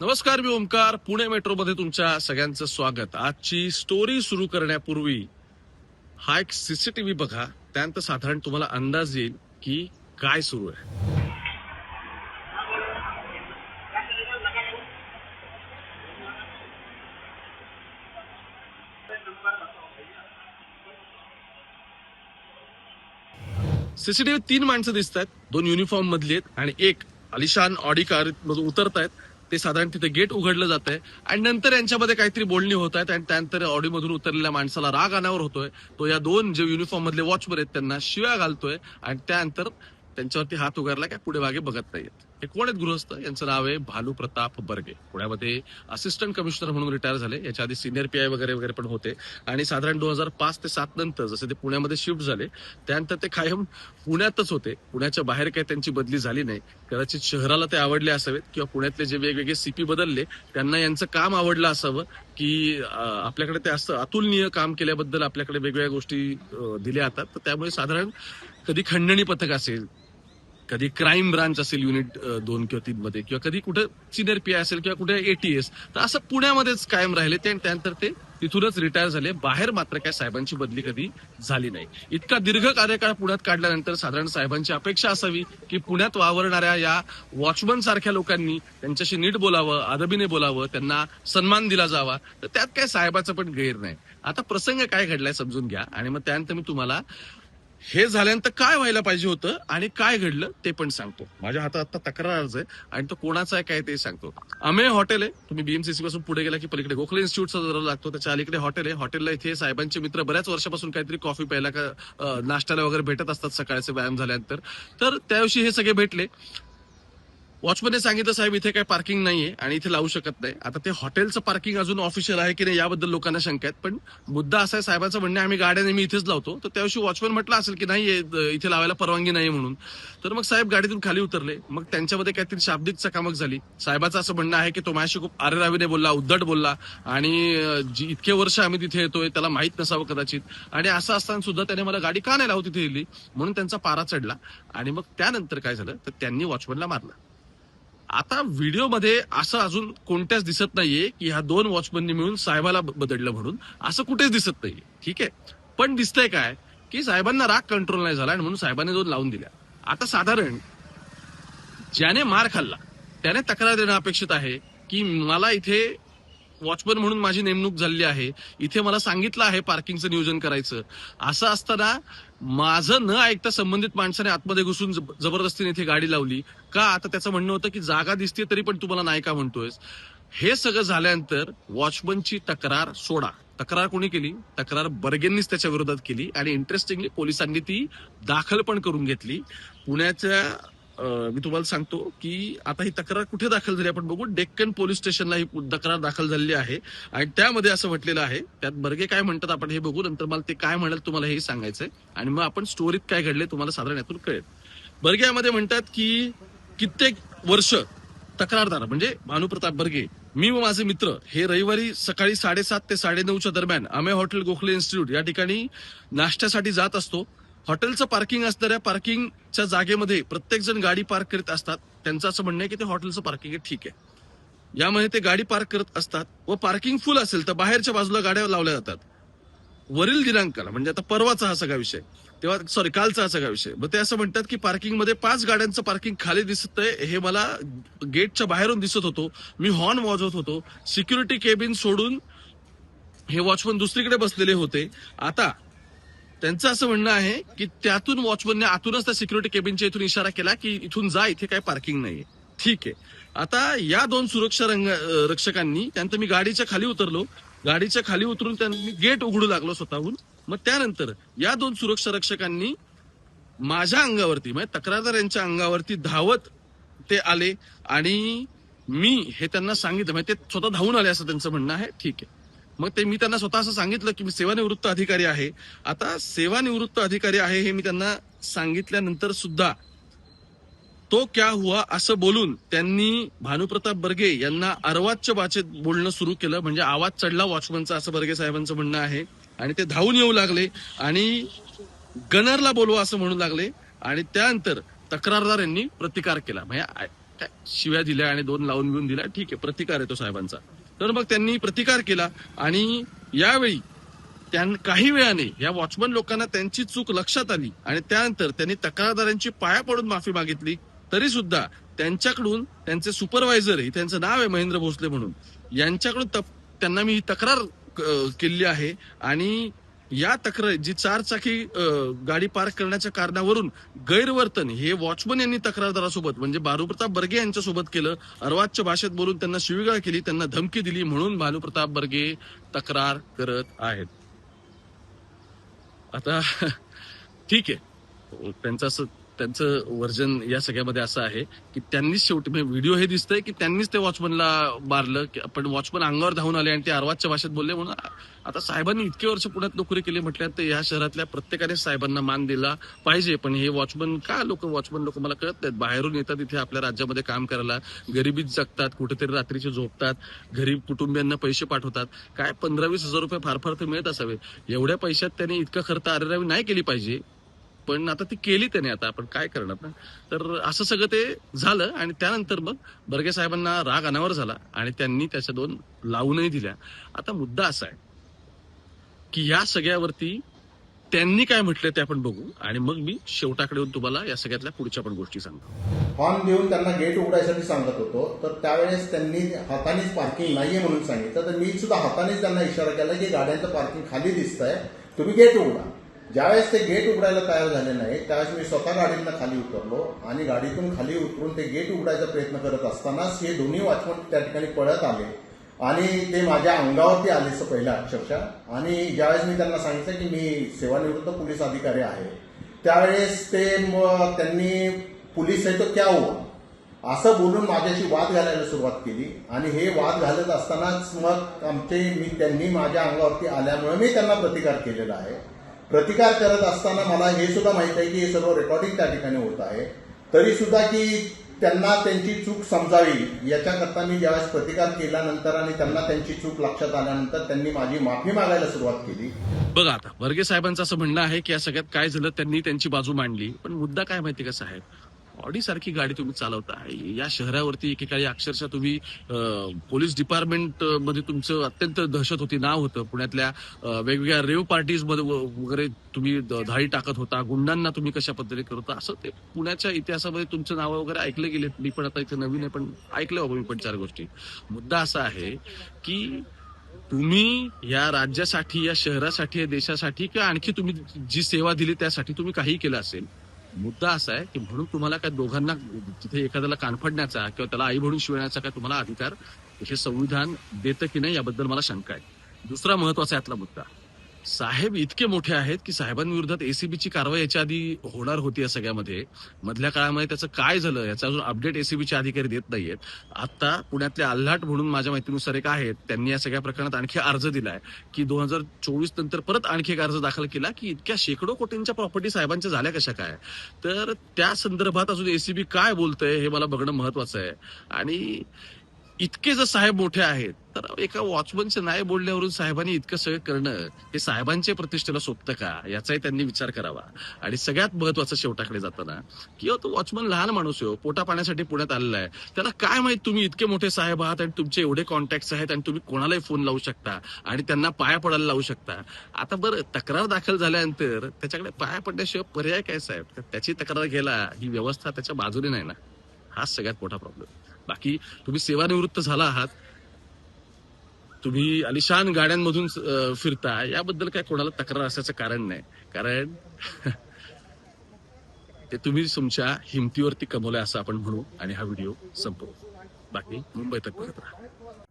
नमस्कार, मी ओमकार. पुणे मेट्रोमध्ये तुमच्या सगळ्यांचं स्वागत. आजची स्टोरी सुरू करण्यापूर्वी हा एक सीसीटीव्ही बघा, त्यानंतर साधारण तुम्हाला अंदाज येईल की काय सुरू आहे. सीसीटीव्ही 3 माणसं दिसत आहेत, 2 युनिफॉर्म मधली आहेत आणि एक आलिशान ऑडी कार मधून उतरत आहेत. ते साधारण तिथे गेट उघडलं जात आहे आणि नंतर यांच्यामध्ये काहीतरी बोलणी होत आहेत आणि त्यानंतर ऑडी मधून उतरलेल्या माणसाला राग अनावर होतोय. तो या 2 जे युनिफॉर्म मधले वॉचमन आहेत त्यांना शिव्या घालतोय आणि त्यानंतर त्यांच्यावरती हात उगारला काय पुढे मागे बघत नाहीयेत. हे कोण आहेत गृहस्थ? यांचं नाव आहे भानू प्रताप बर्गे. पुण्यामध्ये असिस्टंट कमिशनर म्हणून रिटायर झाले. याच्या आधी सिनियर पीआय वगैरे पण होते आणि साधारण 2005 ते 7 नंतर जसे ते पुण्यामध्ये शिफ्ट झाले त्यानंतर ते कायम पुण्यातच होते. पुण्याच्या बाहेर काही त्यांची बदली झाली नाही. कदाचित शहराला ते आवडले असावेत किंवा पुण्यातले जे वेगवेगळे सीपी बदलले त्यांना यांचं काम आवडलं असावं की आपल्याकडे ते असं अतुलनीय काम केल्याबद्दल आपल्याकडे वेगवेगळ्या गोष्टी दिल्या जातात. तर त्यामुळे साधारण कधी खंडणी पथक असेल, कधी क्राईम ब्रांच असेल युनिट 2 किंवा 3 मध्ये, किंवा कधी कुठे सिनियर पीआय असेल किंवा कुठे एटीएस, तर असं पुण्यामध्येच कायम राहिले ते. त्यानंतर ते तिथूनच रिटायर झाले. बाहेर मात्र काय साहेबांची बदली कधी झाली नाही. इतका दीर्घ कार्यकाळ पुण्यात काढल्यानंतर साधारण साहेबांची अपेक्षा असावी की पुण्यात वावरणाऱ्या या वॉचमन सारख्या लोकांनी त्यांच्याशी नीट बोलावं, अदबीने बोलावं, त्यांना सन्मान दिला जावा. तर त्यात काय साहेबाचं पण गैर नाही. आता प्रसंग काय घडलाय समजून घ्या आणि मग त्यानंतर मी तुम्हाला हे झाल्यानंतर काय व्हायला पाहिजे होतं आणि काय घडलं ते पण सांगतो. माझ्या हातात आता तक्रार अर्ज आहे आणि तो कोणाचा आहे काय ते सांगतो. अमेय हॉटेल आहे, तुम्ही बीएमसीसी पासून पुढे गेला की पलीकडे गोखले इन्स्टिट्यूटचा जरा लागतो, त्याच्या अलीकडे हॉटेल आहे. हॉटेलला इथे साहेबांचे मित्र बऱ्याच वर्षापासून काहीतरी कॉफी प्यायला का नाश्त्याला वगैरे भेटत असतात सकाळचे व्यायाम झाल्यानंतर. तर त्या दिवशी हे सगळे भेटले. वॉचमनने सांगितलं साहेब इथे काही पार्किंग नाहीये आणि इथे लावू शकत नाही. आता ते हॉटेलचं पार्किंग अजून ऑफिशियल आहे की नाही याबद्दल लोकांना शंका आहेत, पण मुद्दा असा आहे साहेबांचं म्हणणं आम्ही गाड्या नेहमी इथेच लावतो. तर त्याविषयी वॉचमन म्हटलं असेल की नाही इथे लावायला परवानगी नाही म्हणून. तर मग साहेब गाडीतून खाली उतरले. मग त्यांच्यामध्ये काहीतरी शाब्दिक चकामक झाली. साहेबाचं असं म्हणणं आहे की तो माझ्याशी खूप आरेरावीने बोलला, उद्धट बोलला आणि जी इतके वर्ष आम्ही तिथे येतोय त्याला माहित नसावं कदाचित. आणि असं असताना सुद्धा त्याने मला गाडी का नाही लावू तिथे दिली म्हणून त्यांचा पारा चढला. आणि मग त्यानंतर काय झालं तर त्यांनी वॉचमनला मारलं. आता व्हिडिओमध्ये असं अजून कोणत्याच दिसत नाहीये की ह्या 2 वॉचमननी मिळून साहेबाला बदललं म्हणून, असं कुठेच दिसत नाहीये. ठीक आहे, पण दिसतंय काय की साहेबांना राग कंट्रोल नाही झाला आणि म्हणून साहेबांनी 2 लावून दिल्या. आता साधारण ज्याने मार खाल्ला त्याने तक्रार देणं अपेक्षित आहे की मला इथे वॉचमन म्हणून माझी नेमणूक झालेली आहे, इथे मला सांगितलं आहे पार्किंगचं नियोजन करायचं. असं असताना माझं न ऐकता संबंधित माणसाने आतमध्ये घुसून जबरदस्तीने इथे गाडी लावली का? आता त्याचं म्हणणं होतं की जागा दिसते तरी पण तुम्हाला नाही का म्हणतोयस. हे सगळं झाल्यानंतर वॉचमनची तक्रार सोडा. तक्रार कोणी केली? तक्रार बर्गेंनीच त्याच्या विरोधात केली आणि इंटरेस्टिंगली पोलिसांनी ती दाखल पण करून घेतली. पुण्याच्या मी तुम्हाला सांगतो की आता ही तक्रार कुठे दाखल झाली आपण बघू. डेक्कन पोलीस स्टेशनला ही तक्रार दाखल झालेली आहे आणि त्यामध्ये असं म्हटलेलं आहे, त्यात बर्गे काय म्हणतात आपण हे बघू. नंतर मला ते काय म्हणाल तुम्हाला हे सांगायचंय आणि मग आपण स्टोरीत काय घडले तुम्हाला साधारण यातून कळेल. बर्गे यामध्ये म्हणतात की कित्येक वर्ष तक्रारदार म्हणजे भानुप्रताप बर्गे, मी व माझे मित्र हे रविवारी सकाळी 7:30 ते 9:30च्या दरम्यान अमेय हॉटेल गोखले इन्स्टिट्यूट या ठिकाणी नाश्त्यासाठी जात असतो. हॉटेलचं पार्किंग असणाऱ्या पार्किंगच्या जागेमध्ये प्रत्येक जण गाडी पार्क करीत असतात. त्यांचं असं म्हणणं आहे की ते हॉटेलचं पार्किंग आहे, ठीक आहे. यामध्ये ते गाडी पार्क करत असतात व पार्किंग फुल असेल तर बाहेरच्या बाजूला गाड्या लावल्या जातात. वरील दिनांकाला म्हणजे आता परवाचा हा सगळा विषय, तेव्हा कालचा हा सगळा विषय. मग ते असं म्हणतात की पार्किंगमध्ये 5 गाड्यांचं पार्किंग खाली दिसतंय, हे मला गेटच्या बाहेरून दिसत होतो. मी हॉर्न वाजवत होतो. सिक्युरिटी केबिन सोडून हे वॉचमन दुसरीकडे बसलेले होते. आता त्यांचं असं म्हणणं आहे की त्यातून वॉचमनने आतूनच त्या सिक्युरिटी केबिनच्या इथून इशारा केला की इथून जा, इथे काय पार्किंग नाहीये. ठीक आहे. आता या 2 सुरक्षा रक्षकांनी त्यानंतर मी गाडीच्या खाली उतरलो. गाडीच्या खाली उतरून त्यांनी गेट उघडू लागलो स्वतःहून. मग त्यानंतर या 2 सुरक्षा रक्षकांनी माझ्या अंगावरती म्हणजे तक्रारदार यांच्या अंगावरती धावत ते आले आणि मी हे त्यांना सांगितलं. म्हणजे ते स्वतः धावून आले असं त्यांचं म्हणणं आहे. ठीक आहे. मग ते मी त्यांना स्वतः असं सांगितलं की मी सेवानिवृत्त अधिकारी आहे. आता सेवानिवृत्त अधिकारी आहे हे मी त्यांना सांगितल्यानंतर सुद्धा तो क्या हुआ असं बोलून त्यांनी भानुप्रताप बर्गे यांना अर्वाच्य भाषेत बोलणं सुरू केलं. म्हणजे आवाज चढला वॉचमनचा असं बर्गे साहेबांचं म्हणणं आहे. आणि ते धावून येऊ लागले आणि गनरला बोलवा असं म्हणू लागले आणि त्यानंतर तक्रारदार यांनी प्रतिकार केला. म्हणजे काय शिव्या दिल्या आणि 2 लावून घेऊन दिल्या, ठीक आहे, प्रतिकार आहे तो साहेबांचा. तर मग त्यांनी प्रतिकार केला आणि यावेळी काही वेळाने या वॉचमन लोकांना त्यांची चूक लक्षात आली आणि त्यानंतर त्यांनी तक्रारदारांची पाया पडून माफी मागितली. तरी सुद्धा त्यांच्याकडून त्यांचे सुपरवायझर, त्यांचं नाव आहे महेंद्र भोसले म्हणून, यांच्याकडून त्यांना मी ही तक्रार केली आहे आणि या तक्रार जी 4 चाकी गाडी पार्क करण्याच्या कारणावरून गैरवर्तन हे वॉचमन यांनी तक्रारदारासोबत म्हणजे भानुप्रताप बर्गे यांच्यासोबत केलं. अर्वाच्य भाषेत बोलून त्यांना शिवीगाळ केली, त्यांना धमकी दिली, म्हणून भानुप्रताप बर्गे तक्रार करत आहेत. आता ठीक आहे, त्यांचं वर्जन या सगळ्यामध्ये असं आहे की त्यांनीच शेवटी व्हिडिओ हे दिसतंय की त्यांनीच ते वॉचमनला मारलं, पण वॉचमन अंगावर धावून आले आणि ते अर्वाच्य भाषेत बोलले. म्हणून आता साहेबांनी इतके वर्ष पुण्यात नोकरी केली म्हटल्यानंतर या शहरातल्या प्रत्येकाने साहेबांना मान दिला पाहिजे. पण हे वॉचमन वॉचमन लोक मला कळत नाहीत. बाहेरून येतात इथे आपल्या राज्यामध्ये काम करायला, गरिबीत जगतात, कुठेतरी रात्रीचे झोपतात, घरी कुटुंबियांना पैसे पाठवतात. काय 15-20 हजार रुपये फार फार तर मिळत असावे. एवढ्या पैशात त्यांनी इतका खर्च आरेरावी नाही केली पाहिजे, पण आता ती केली त्याने. आता आपण काय करणार ना. तर असं सगळं ते झालं आणि त्यानंतर मग बर्गे साहेबांना राग अनावर झाला आणि त्यांनी त्याच्या 2 लावूनही दिल्या. आता मुद्दा असा आहे की या सगळ्यावरती त्यांनी काय म्हटलं ते आपण बघू आणि मग मी शेवटाकडे येऊन तुम्हाला या सगळ्यातल्या पुढच्या पण गोष्टी सांगतो. हॉर्न देऊन त्यांना गेट उघडायसाठी सांगत होतो, तर त्यावेळेस त्यांनी हातानेच पार्किंग नाहीये म्हणून सांगितलं. तर मी सुद्धा हातानेच त्यांना इशारा केला की गाड्यांचं पार्किंग खाली दिसतंय, तुम्ही गेट उघडा. ज्यावेळेस ते गेट उघडायला तयार झाले नाही त्यावेळेस मी स्वतः गाडीतनं खाली उतरलो आणि गाडीतून खाली उतरून ते गेट उघडायचा प्रयत्न करत असतानाच हे दोन्ही वॉचमन त्या ठिकाणी पळत आले आणि ते माझ्या अंगावरती आले पहिल्या अक्षरशः. आणि ज्यावेळेस मी त्यांना सांगितलं की मी सेवानिवृत्त पोलीस अधिकारी आहे, त्यावेळेस त्यांनी पोलीस आहे तो क्या हुआ असं बोलून माझ्याशी वाद घालायला सुरुवात केली. आणि हे वाद घालत असतानाच मग त्यांनी माझ्या अंगावरती आल्यामुळे मी त्यांना प्रतिकार केलेला आहे. प्रतिकार करत असताना मला हे सुद्धा माहित आहे की हे सर्व रेकॉर्डिंग त्या ठिकाणी होत आहे. तरी सुद्धा की त्यांना त्यांची चूक समजावी याच्याकरता मी ज्यावेळेस प्रतिकार केल्यानंतर आणि त्यांना त्यांची चूक लक्षात आल्यानंतर त्यांनी माझी माफी मागायला सुरुवात केली. बघा, आता बर्गे साहेबांचं असं म्हणणं आहे की या सगळ्यात काय झालं, त्यांनी त्यांची बाजू मांडली. पण मुद्दा काय माहिती का साहेब, ऑडी सारखी गाडी तुम्ही चालवता, या शहरावरती एकेकाळी अक्षरशः तुम्ही पोलीस डिपार्टमेंट मध्ये तुमचं अत्यंत दहशत होती, नाव होतं. पुण्यातल्या वेगवेगळ्या रेव पार्टीज मध्ये वगैरे तुम्ही धाडी टाकत होता, गुंडांना तुम्ही कशा पद्धतीने करत होता, असं ते पुण्याच्या इतिहासामध्ये तुमचं नाव वगैरे ऐकले गेले. मी पण आता इथे नवीन आहे, पण ऐकलं बाबा मी पण 4 गोष्टी. मुद्दा असा आहे की तुम्ही या राज्यासाठी, या शहरासाठी, या देशासाठी किंवा आणखी तुम्ही जी सेवा दिली त्यासाठी तुम्ही काही केलं असेल. मुद्दा असा आहे की म्हणून तुम्हाला काय दोघांना तिथे एखाद्याला कानफडण्याचा किंवा त्याला आई म्हणून शिवण्याचा काय तुम्हाला अधिकार हे संविधान देतं की नाही याबद्दल मला शंका आहे. दुसरा महत्वाचा यातला मुद्दा, साहेब इतके मोठे आहेत की साहेबांविरोधात एसीबीची कारवाई याच्या आधी होणार होती. या सगळ्यामध्ये मधल्या काळामध्ये त्याचं काय झालं याचा अजून अपडेट एसीबीचे अधिकारी देत नाहीयेत. आता पुण्यातले आल्हाट म्हणून माझ्या माहितीनुसार एक आहेत, त्यांनी या सगळ्या प्रकरणात आणखी अर्ज दिलाय की 2024 नंतर परत आणखी एक अर्ज दाखल केला की इतक्या शेकडो कोटींच्या प्रॉपर्टी साहेबांच्या झाल्या कशा काय. तर त्या संदर्भात अजून एसीबी काय बोलतंय हे मला बघणं महत्वाचं आहे. आणि इतके जर साहेब मोठे आहेत तर एका वॉचमनच्या नाही बोलण्यावरून साहेबांनी इतकं सगळं करणं हे साहेबांच्या प्रतिष्ठेला सोबतं का याचाही त्यांनी विचार करावा. आणि सगळ्यात महत्वाचं शेवटाकडे जाताना की तो वॉचमन लहान माणूस आहे, पोटा पाण्यासाठी पुण्यात आलेला आहे, त्याला काय माहित तुम्ही इतके मोठे साहेब आहात आणि तुमचे एवढे कॉन्टॅक्ट आहेत आणि तुम्ही कोणालाही फोन लावू शकता आणि त्यांना पाया पडायला लावू शकता. आता बरं, तक्रार दाखल झाल्यानंतर त्याच्याकडे पाया पडण्याशिवाय पर्याय काय साहेब, तर त्याची तक्रार घ्यायला ही व्यवस्था त्याच्या बाजूने नाही ना. हा सगळ्यात मोठा प्रॉब्लेम. बाकी तुम्ही सेवानिवृत्त झाला आहात, तुम्ही अलिशान गाड्यांमधून फिरता, याबद्दल काय कोणाला तक्रार असण्याचं कारण नाही. कारण ते तुम्ही तुमच्या हिमतीवरती कमवलंय असं आपण म्हणू आणि हा व्हिडिओ संपवू. बाकी मुंबई तक बघत राहा.